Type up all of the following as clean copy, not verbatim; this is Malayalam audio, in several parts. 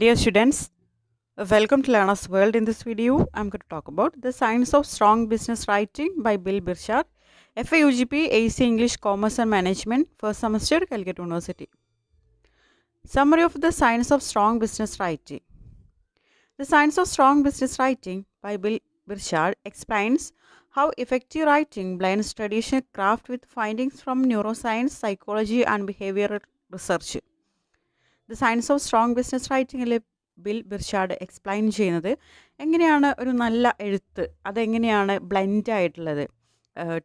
Dear students, welcome to Learner's World. In this video, I'm going to talk about The Science of Strong Business Writing by Bill Birchard, FAUGP, AC English Commerce and Management, first semester, Calicut University. Summary of The Science of Strong Business Writing. The Science of Strong Business Writing by Bill Birchard explains how effective writing blends traditional craft with findings from neuroscience, psychology, and behavioral research. The science of strong business റൈറ്റിങ്ങിൽ ബിൽ ബിർഷാർഡ് എക്സ്പ്ലെയിൻ ചെയ്യുന്നത് എങ്ങനെയാണ് ഒരു നല്ല എഴുത്ത് അതെങ്ങനെയാണ് ബ്ലെൻഡ് ആയിട്ടുള്ളത്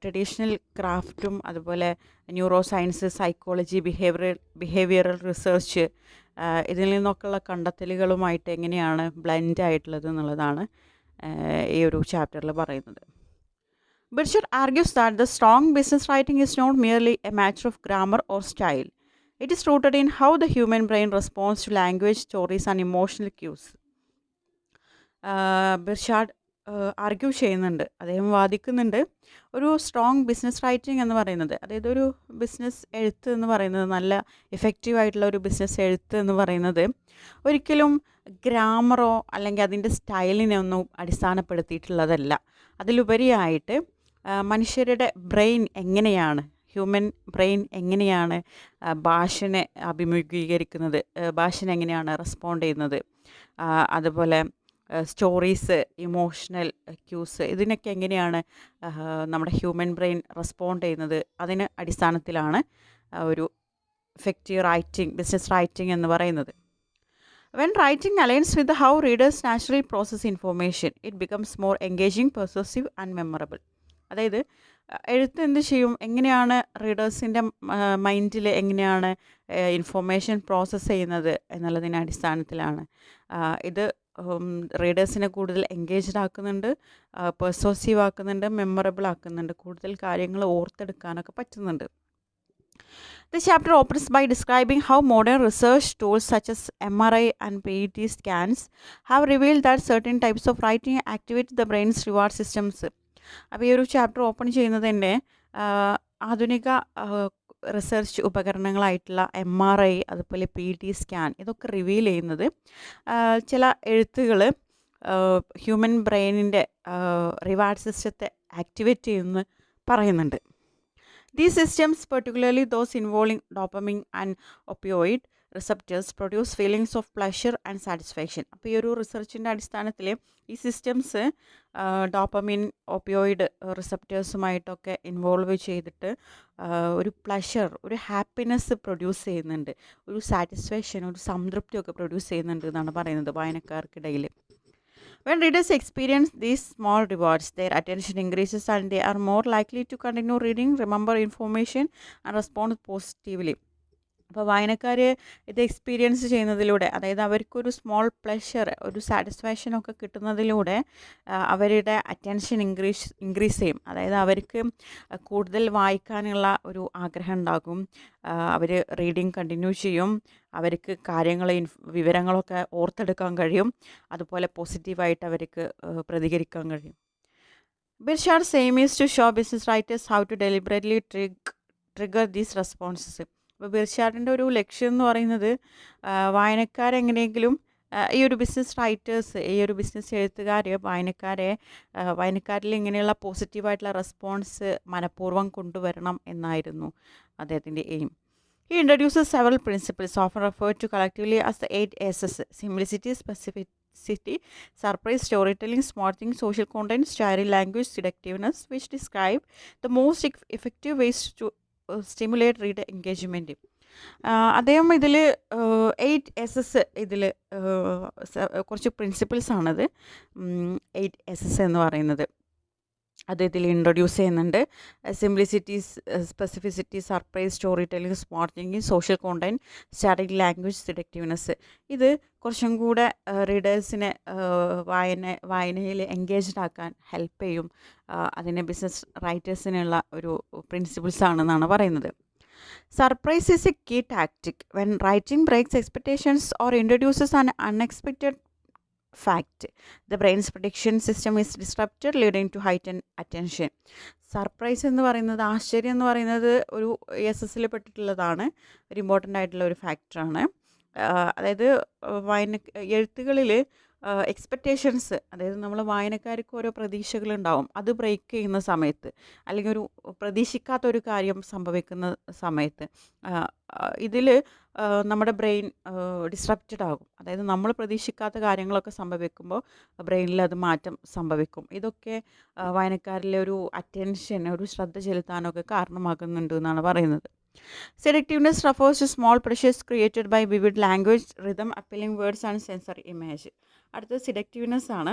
ട്രഡീഷണൽ ക്രാഫ്റ്റും അതുപോലെ neuro science psychology behavioural research ഇതിൽ നിന്നൊക്കെയുള്ള കണ്ടെത്തലുകളുമായിട്ട് എങ്ങനെയാണ് ബ്ലെൻഡ് ആയിട്ടുള്ളത് എന്നുള്ളതാണ് ഈ ഒരു ചാപ്റ്ററിൽ പറയുന്നത്. Birchard argues that the strong business writing is not merely a matter of grammar or style. It is rooted in how the human brain responds to language, stories and emotional cues. Birchard argue ചെയ്യുന്നുണ്ട്, അദ്ദേഹം വാദിക്കുന്നുണ്ട്, ഒരു സ്ട്രോങ് ബിസിനസ് റൈറ്റിംഗ് എന്ന് പറയുന്നത്, അതായത് ഒരു ബിസിനസ് എഴുത്ത് എന്ന് പറയുന്നത്, നല്ല ഇഫക്റ്റീവായിട്ടുള്ള ഒരു ബിസിനസ് എഴുത്ത് എന്ന് പറയുന്നത് ഒരിക്കലും ഗ്രാമറോ അല്ലെങ്കിൽ അതിൻ്റെ സ്റ്റൈലിനെ ഒന്നും അടിസ്ഥാനപ്പെടുത്തിയിട്ടുള്ളതല്ല. അതിലുപരിയായിട്ട് മനുഷ്യരുടെ ബ്രെയിൻ എങ്ങനെയാണ്, ഹ്യൂമൻ ബ്രെയിൻ എങ്ങനെയാണ് ഭാഷനെ അഭിമുഖീകരിക്കുന്നത്, ഭാഷനെ എങ്ങനെയാണ് റെസ്പോണ്ട് ചെയ്യുന്നത്, അതുപോലെ സ്റ്റോറീസ്, ഇമോഷണൽ ക്യൂസ്, ഇതിനൊക്കെ എങ്ങനെയാണ് നമ്മുടെ ഹ്യൂമൻ ബ്രെയിൻ റെസ്പോണ്ട് ചെയ്യുന്നത്, അതിന് അടിസ്ഥാനത്തിലാണ് ഒരു എഫക്റ്റീവ് റൈറ്റിംഗ്, ബിസിനസ് റൈറ്റിംഗ് എന്ന് പറയുന്നത്. When writing aligns with how readers naturally process information, it becomes more engaging, persuasive and memorable. അതായത് എഴുത്ത് എന്ത് ചെയ്യും, എങ്ങനെയാണ് റീഡേഴ്സിൻ്റെ മൈൻഡിൽ എങ്ങനെയാണ് ഇൻഫോർമേഷൻ പ്രോസസ്സ് ചെയ്യുന്നത് എന്നുള്ളതിൻ്റെ അടിസ്ഥാനത്തിലാണ് ഇത് റീഡേഴ്സിനെ കൂടുതൽ എൻഗേജ്ഡ് ആക്കുന്നുണ്ട്, പെർസോസീവ് ആക്കുന്നുണ്ട്, മെമ്മറബിൾ ആക്കുന്നുണ്ട്, കൂടുതൽ കാര്യങ്ങൾ ഓർത്തെടുക്കാനൊക്കെ പറ്റുന്നുണ്ട്. The chapter opens by describing how modern research tools such as MRI and PET scans have revealed that certain types of writing activate the brain's reward systems. അപ്പോൾ ഈ ഒരു ചാപ്റ്റർ ഓപ്പൺ ചെയ്യുന്നത് തന്നെ ആധുനിക റിസർച്ച് ഉപകരണങ്ങളായിട്ടുള്ള MRI, അതുപോലെ PET സ്കാൻ, ഇതൊക്കെ റിവീൽ ചെയ്യുന്നത് ചില എഴുത്തുകൾ ഹ്യൂമൻ ബ്രെയിനിൻ്റെ റിവാർഡ് സിസ്റ്റത്തെ ആക്ടിവേറ്റ് ചെയ്യുമെന്ന് പറയുന്നുണ്ട്. These systems, particularly those involving dopamine and opioid receptors, produce feelings of pleasure and satisfaction. അപ്പോൾ ഈ ഒരു റിസർച്ചിൻ്റെ അടിസ്ഥാനത്തിൽ ഈ സിസ്റ്റംസ് ഡോപ്പമിൻ, ഒപ്പിയോയിഡ് റിസപ്റ്റേഴ്സുമായിട്ടൊക്കെ ഇൻവോൾവ് ചെയ്തിട്ട് ഒരു പ്ലഷർ, ഒരു ഹാപ്പിനെസ് പ്രൊഡ്യൂസ് ചെയ്യുന്നുണ്ട്, ഒരു സാറ്റിസ്ഫാക്ഷൻ, ഒരു സംതൃപ്തിയൊക്കെ പ്രൊഡ്യൂസ് ചെയ്യുന്നുണ്ട് എന്നാണ് പറയുന്നത് വായനക്കാർക്കിടയിൽ. When readers experience these small rewards, their attention increases and they are more likely to continue reading, remember information and respond positively. അപ്പോൾ വായനക്കാർ ഇത് എക്സ്പീരിയൻസ് ചെയ്യുന്നതിലൂടെ, അതായത് അവർക്കൊരു സ്മോൾ പ്ലഷർ, ഒരു സാറ്റിസ്ഫാക്ഷനൊക്കെ കിട്ടുന്നതിലൂടെ അവരുടെ അറ്റൻഷൻ ഇൻക്രീസ് ചെയ്യും. അതായത് അവർക്ക് കൂടുതൽ വായിക്കാനുള്ള ഒരു ആഗ്രഹം ഉണ്ടാകും, അവർ റീഡിങ് കണ്ടിന്യൂ ചെയ്യും, അവർക്ക് വിവരങ്ങളൊക്കെ ഓർത്തെടുക്കാൻ കഴിയും, അതുപോലെ പോസിറ്റീവായിട്ട് അവർക്ക് പ്രതികരിക്കാൻ കഴിയും. Birchard's aim is to show business writers how to deliberately trigger these responses. അപ്പോൾ ബിർഷാർഡിൻ്റെ ഒരു ലക്ഷ്യം എന്ന് പറയുന്നത് വായനക്കാരെങ്ങനെയെങ്കിലും ഈ ഒരു ബിസിനസ് റൈറ്റേഴ്സ്, ഈ ഒരു ബിസിനസ് എഴുത്തുകാർ വായനക്കാരിൽ ഇങ്ങനെയുള്ള പോസിറ്റീവായിട്ടുള്ള റെസ്പോൺസ് മനഃപൂർവ്വം കൊണ്ടുവരണം എന്നായിരുന്നു അദ്ദേഹത്തിൻ്റെ aim. He introduces several principles often referred to collectively as the 8 S's: simplicity, specificity, surprise, storytelling, smart thinking, social content, style, language, seductiveness, which describe the most effective ways to stimulate reader engagement. അദ്ദേഹം ഇതിൽ 8 SS, ഇതിൽ കുറച്ച് പ്രിൻസിപ്പിൾസ് ആണത് 8 SS എന്ന് പറയുന്നത്, അദ്ദേഹത്തിൽ ഇൻട്രൊഡ്യൂസ് ചെയ്യുന്നുണ്ട്. Simplicity, specificity, surprise, story telling, smart thinking, social content, static language, seductiveness. ഇത് കുറച്ചും കൂടെ റീഡേഴ്സിനെ വായനയിൽ എൻഗേജ്ഡ് ആക്കാൻ ഹെൽപ്പ് ചെയ്യും. അതിനെ ബിസിനസ് റൈറ്റേഴ്സിനുള്ള ഒരു പ്രിൻസിപ്പിൾസ് ആണെന്നാണ് പറയുന്നത്. Surprise is a key tactic when writing breaks expectations or introduces an unexpected fact. The brain's prediction system is disrupted, leading to heightened attention. Surprise എന്ന് പറയുന്നത്, ആശ്ചര്യം എന്ന് പറയുന്നത് ഒരു എസ് എസിൽ പെട്ടിട്ടുള്ളതാണ്, ഒരു ഇമ്പോർട്ടൻ്റ് ആയിട്ടുള്ള ഒരു ഫാക്ടറാണ്. അതായത് വായന എഴുത്തുകളിൽ എക്സ്പെക്റ്റേഷൻസ്, അതായത് നമ്മൾ വായനക്കാർക്ക് ഓരോ പ്രതീക്ഷകളുണ്ടാവും. അത് ബ്രേക്ക് ചെയ്യുന്ന സമയത്ത്, അല്ലെങ്കിൽ ഒരു പ്രതീക്ഷിക്കാത്ത ഒരു കാര്യം സംഭവിക്കുന്ന സമയത്ത് ഇതിൽ നമ്മുടെ ബ്രെയിൻ ഡിസ്റപ്റ്റഡ് ആകും. അതായത് നമ്മൾ പ്രതീക്ഷിക്കാത്ത കാര്യങ്ങളൊക്കെ സംഭവിക്കുമ്പോൾ ബ്രെയിനിൽ അത് മാറ്റം സംഭവിക്കും. ഇതൊക്കെ വായനക്കാരിലെ ഒരു അറ്റൻഷൻ, ഒരു ശ്രദ്ധ ചെലുത്താനൊക്കെ കാരണമാകുന്നുണ്ട് എന്നാണ് പറയുന്നത്. Seductiveness refers to small pleasures created by vivid language, rhythm, appealing words and sensory image. അടുത്തത് സിഡക്റ്റീവ്നെസ് ആണ്.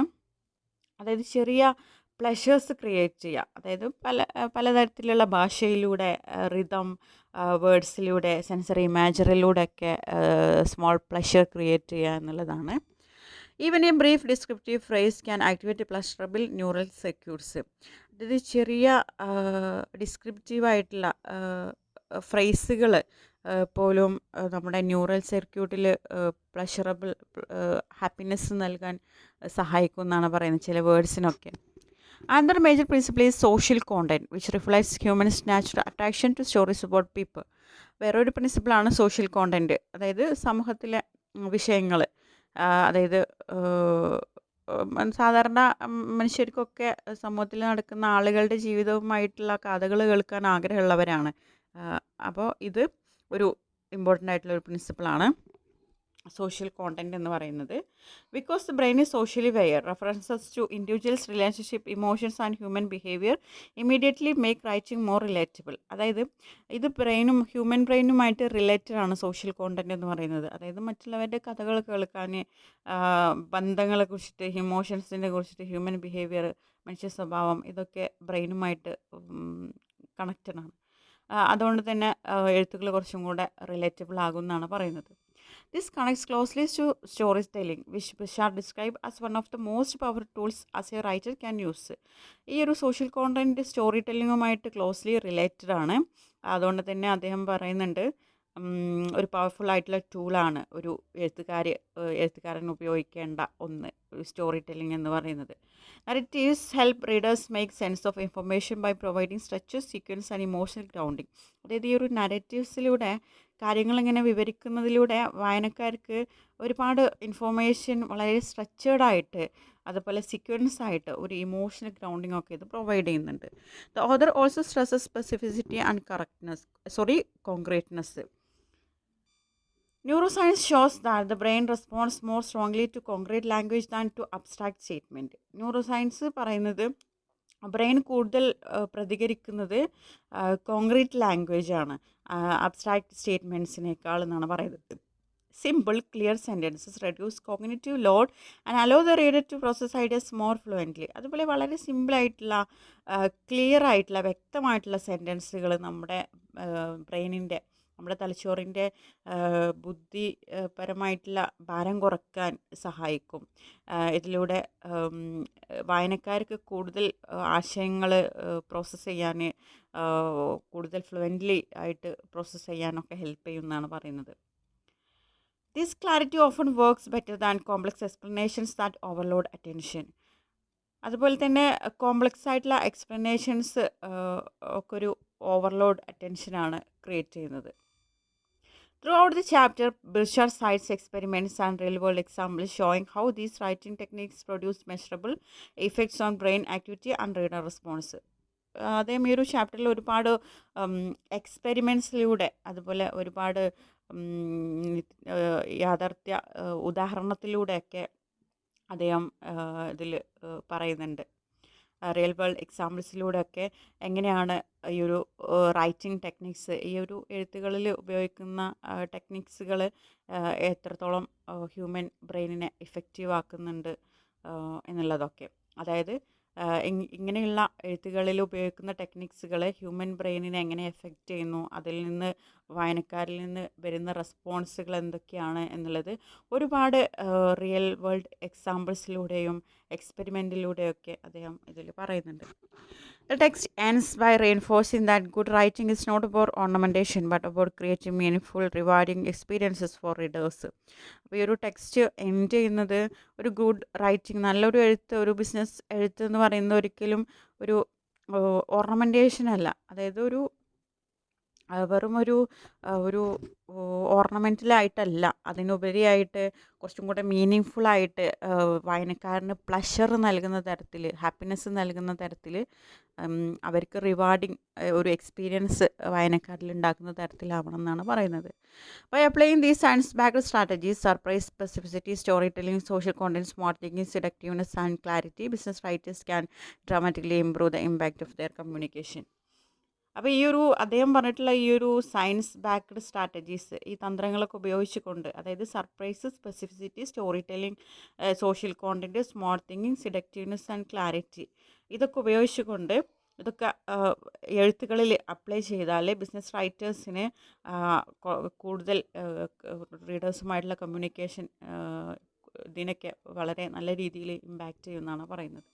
അതായത് ചെറിയ പ്ലഷേഴ്സ് ക്രിയേറ്റ് ചെയ്യുക. അതായത് പലതരത്തിലുള്ള ഭാഷയിലൂടെ, റിതം, വേർഡ്സിലൂടെ, സെൻസറി ഇമാജറിലൂടെയൊക്കെ സ്മോൾ പ്ലഷർ ക്രിയേറ്റ് ചെയ്യുക എന്നുള്ളതാണ്. Even a brief descriptive phrase can activate pleasurable neural circuits. അതായത് ചെറിയ ഡിസ്ക്രിപ്റ്റീവായിട്ടുള്ള ഫ്രേസുകൾ പോലും നമ്മുടെ ന്യൂറൽ സർക്യൂട്ടിൽ പ്ലഷറബിൾ ഹാപ്പിനെസ് നൽകാൻ സഹായിക്കും എന്നാണ് പറയുന്നത് ചില വേർഡ്സിനൊക്കെ. Another major principle is social content, which reflects humans' natural attraction to stories about people. വേറൊരു പ്രിൻസിപ്പിളാണ് സോഷ്യൽ കോണ്ടൻറ്റ്. അതായത് സമൂഹത്തിലെ വിഷയങ്ങൾ, അതായത് സാധാരണ മനുഷ്യർക്കൊക്കെ സമൂഹത്തിൽ നടക്കുന്ന ആളുകളുടെ ജീവിതവുമായിട്ടുള്ള കഥകൾ കേൾക്കാൻ ആഗ്രഹമുള്ളവരാണ്. അപ്പോൾ ഇത് ഒരു ഇമ്പോർട്ടൻ്റ് ആയിട്ടുള്ള ഒരു പ്രിൻസിപ്പിളാണ് സോഷ്യൽ കോണ്ടൻറ്റ് എന്ന് പറയുന്നത്. Because the brain is socially wired, references to individuals relationship, emotions and human behaviour immediately make writing more relatable. അതായത് ഇത് ഹ്യൂമൻ ബ്രെയിനുമായിട്ട് റിലേറ്റഡ് ആണ് സോഷ്യൽ കോണ്ടൻറ്റ് എന്ന് പറയുന്നത്. അതായത് മറ്റുള്ളവരുടെ കഥകൾ കേൾക്കാൻ, ബന്ധങ്ങളെ കുറിച്ചിട്ട്, ഇമോഷൻസിനെ കുറിച്ചിട്ട്, ഹ്യൂമൻ ബിഹേവിയർ, മനുഷ്യ സ്വഭാവം, ഇതൊക്കെ ബ്രെയിനുമായിട്ട് കണക്റ്റഡ് ആണ്. അതുകൊണ്ട് തന്നെ എഴുത്തുകൾ കുറച്ചും കൂടെ റിലേറ്റബിൾ ആകും എന്നാണ് പറയുന്നത്. This connects closely to storytelling, which Bashar described as one of the most powerful tools as a writer can use. ഈ ഒരു സോഷ്യൽ കോണ്ടൻറ്റ് സ്റ്റോറി ടെല്ലിങ്ങുമായിട്ട് ക്ലോസ്ലി റിലേറ്റഡ് ആണ്. അതുകൊണ്ട് തന്നെ അദ്ദേഹം പറയുന്നുണ്ട് ഒരു പവർഫുൾ ആയിട്ടുള്ള ടൂളാണ് ഒരു എഴുത്തുകാരൻ ഉപയോഗിക്കേണ്ട ഒന്ന് സ്റ്റോറി ടെല്ലിംഗ് എന്ന് പറയുന്നത്. Narratives help readers make sense of information by providing structure, sequence and emotional grounding. അതായത് ഈ ഒരു നറേറ്റീവ്സിലൂടെ, കാര്യങ്ങളിങ്ങനെ വിവരിക്കുന്നതിലൂടെ വായനക്കാർക്ക് ഒരുപാട് ഇൻഫോർമേഷൻ വളരെ സ്ട്രക്ചേർഡായിട്ട്, അതുപോലെ സീക്വൻസ് ആയിട്ട് ഒരു ഇമോഷണൽ ഗ്രൗണ്ടിങ് ഒക്കെ ഇത് പ്രൊവൈഡ് ചെയ്യുന്നുണ്ട്. The author also stresses specificity and concreteness. Neuroscience shows that the brain responds more strongly to concrete language than to abstract statement. Neuroscience പറയുന്നത് ബ്രെയിൻ കൂടുതൽ പ്രതികരിക്കുന്നത് കോൺക്രീറ്റ് ലാംഗ്വേജ് ആണ്, അബ്സ്ട്രാക്ട് സ്റ്റേറ്റ്മെൻറ്റ്സിനേക്കാൾ എന്നാണ് പറയുന്നത്. Simple clear sentences reduce cognitive load and allow the reader to process ideas more fluently. അതുപോലെ വളരെ സിമ്പിളായിട്ടുള്ള, ക്ലിയർ ആയിട്ടുള്ള, വ്യക്തമായിട്ടുള്ള സെൻറ്റൻസുകൾ നമ്മുടെ തലച്ചോറിൻ്റെ ബുദ്ധിപരമായിട്ടുള്ള ഭാരം കുറയ്ക്കാൻ സഹായിക്കും. ഇതിലൂടെ വായനക്കാർക്ക് കൂടുതൽ ആശയങ്ങൾ പ്രോസസ്സ് ചെയ്യാൻ, കൂടുതൽ ഫ്ലുവൻ്റ്ലി ആയിട്ട് പ്രോസസ്സ് ചെയ്യാനൊക്കെ ഹെൽപ്പ് ചെയ്യുമെന്നാണ് പറയുന്നത്. This clarity often works better than complex explanations that overload attention. അതുപോലെ തന്നെ കോംപ്ലക്സ് ആയിട്ടുള്ള എക്സ്പ്ലനേഷൻസ് ഒക്കെ ഒരു ഓവർലോഡ് അറ്റൻഷനാണ് ക്രിയേറ്റ് ചെയ്യുന്നത്. Throughout the chapter, Bashar cites experiments and real-world examples showing how these writing techniques produce measurable effects on brain activity and reader response. അദ്ദേഹം ഈ ഒരു ചാപ്റ്ററിൽ ഒരുപാട് എക്സ്പെരിമെൻറ്റ്സിലൂടെ, അതുപോലെ ഒരുപാട് യാഥാർത്ഥ്യ ഉദാഹരണത്തിലൂടെയൊക്കെ അദ്ദേഹം ഇതിൽ പറയുന്നുണ്ട്. റിയൽ വേൾഡ് എക്സാമ്പിൾസിലൂടെയൊക്കെ എങ്ങനെയാണ് ഈ ഒരു റൈറ്റിംഗ് ടെക്നിക്സ്, ഈ ഒരു എഴുത്തുകളിൽ ഉപയോഗിക്കുന്ന ടെക്നിക്സുകൾ എത്രത്തോളം ഹ്യൂമൻ ബ്രെയിനിനെ ഇഫക്റ്റീവ് ആക്കുന്നുണ്ട് എന്നുള്ളതൊക്കെ. അതായത് ഇങ്ങനെയുള്ള എഴുത്തുകളിൽ ഉപയോഗിക്കുന്ന ടെക്നിക്സുകൾ ഹ്യൂമൻ ബ്രെയിനിനെ എങ്ങനെ എഫക്റ്റ് ചെയ്യുന്നു, അതിൽ നിന്ന് വായനക്കാരിൽ നിന്ന് വരുന്ന റെസ്പോൺസുകൾ എന്തൊക്കെയാണ് എന്നുള്ളത് ഒരുപാട് റിയൽ വേൾഡ് എക്സാമ്പിൾസിലൂടെയും എക്സ്പെരിമെൻറ്റിലൂടെയൊക്കെ അദ്ദേഹം ഇതിൽ പറയുന്നുണ്ട്. The text ends by reinforcing that good writing is not about ornamentation but about creating meaningful, rewarding experiences for readers. അപ്പോൾ ഈ ഒരു ടെക്സ്റ്റ് എൻഡ് ചെയ്യുന്നത് ഒരു ഗുഡ് റൈറ്റിംഗ്, നല്ലൊരു എഴുത്ത്, ഒരു ബിസിനസ് എഴുത്ത് എന്ന് പറയുന്നത് ഒരിക്കലും ഒരു ഓർണമെൻറ്റേഷൻ അല്ല. അതായത് ഒരു വെറുമൊരു ഒരു ഓർണമെൻ്റലായിട്ടല്ല, അതിനുപരിയായിട്ട് കുറച്ചും കൂടെ മീനിങ്ഫുള്ളായിട്ട് വായനക്കാരന് പ്ലഷർ നൽകുന്ന തരത്തിൽ, ഹാപ്പിനെസ് നൽകുന്ന തരത്തിൽ, അവർക്ക് റിവാർഡിങ് ഒരു എക്സ്പീരിയൻസ് വായനക്കാരിൽ ഉണ്ടാക്കുന്ന തരത്തിലാവണം എന്നാണ് പറയുന്നത്. By applying these science-backed strategies, surprise, specificity, storytelling, social content, smart thinking, seductiveness, and clarity, business writers can dramatically improve the impact of their communication. അപ്പോൾ അദ്ദേഹം പറഞ്ഞിട്ടുള്ള ഈ ഒരു സയൻസ് ബാക്ക്ഡ് സ്ട്രാറ്റജീസ്, ഈ തന്ത്രങ്ങളൊക്കെ ഉപയോഗിച്ചുകൊണ്ട്, അതായത് surprise, specificity, story telling, social content, smart thinking, seductiveness and clarity, ഇതൊക്കെ ഉപയോഗിച്ചുകൊണ്ട് ഇതൊക്കെ എഴുത്തുകളിൽ അപ്ലൈ ചെയ്താൽ ബിസിനസ് റൈറ്റേഴ്സിന് കൂടുതൽ റീഡേഴ്സുമായിട്ടുള്ള കമ്മ്യൂണിക്കേഷൻ ഇതിനൊക്കെ വളരെ നല്ല രീതിയിൽ ഇമ്പാക്റ്റ് ചെയ്യുമെന്നാണ് പറയുന്നത്.